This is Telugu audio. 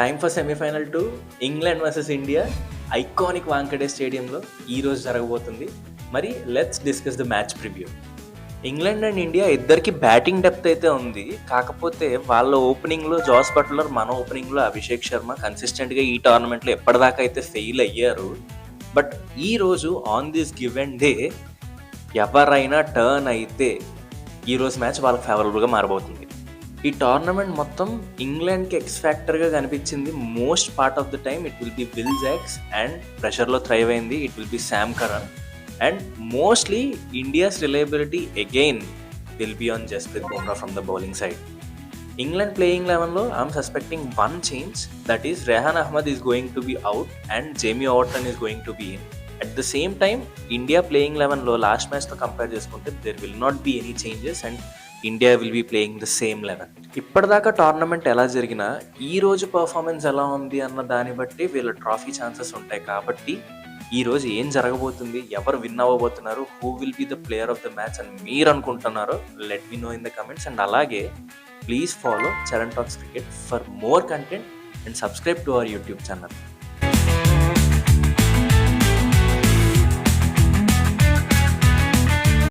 Time for semi-final to England versus India iconic Wankhede స్టేడియంలో ఈరోజు జరగబోతుంది. మరి let's discuss the match preview. England and India ఇద్దరికి బ్యాటింగ్ డెప్త్ అయితే ఉంది. కాకపోతే వాళ్ళ ఓపెనింగ్లో జాస్ బట్లర్, మన ఓపెనింగ్లో అభిషేక్ శర్మ కన్సిస్టెంట్గా ఈ టోర్నమెంట్లో ఎప్పటిదాకా అయితే ఫెయిల్ అయ్యారు. బట్ ఈరోజు ఆన్ దిస్ గివెన్ డే ఎవరైనా టర్న్ అయితే ఈరోజు మ్యాచ్ వాళ్ళకి ఫేవరబుల్గా మారబోతుంది. ఈ టోర్నమెంట్ మొత్తం ఇంగ్లాండ్కి ఎక్స్ ఫ్యాక్టర్గా కనిపించింది. Most part of the time it will be Will Jacks and ప్రెషర్లో థ్రైవ్ అయింది it will be Sam Curran. And mostly India's reliability again will be on Jasprit Bumrah from the bowling side. England playing లెవెన్లో I'm suspecting one change, that is Rehan Ahmed is going to be out and Jamie Overton is going to be in. At the same time India playing లెవెన్లో లాస్ట్ మ్యాచ్తో కంపేర్ చేసుకుంటే there will not be any changes and India will be playing the same eleven. ఇప్పటిదాకా టోర్నమెంట్ ఎలా జరిగినా ఈ రోజు పర్ఫార్మెన్స్ ఎలా ఉంది అన్న దాన్ని బట్టి వీళ్ళ ట్రాఫీ ఛాన్సెస్ ఉంటాయి. కాబట్టి ఈ రోజు ఏం జరగబోతుంది, ఎవరు విన్ అవ్వబోతున్నారు, who will be the player of the match అని మీరు అనుకుంటున్నారో let me know in the comments. And అలాగే please follow Charan talks cricket for more content and subscribe to our YouTube channel.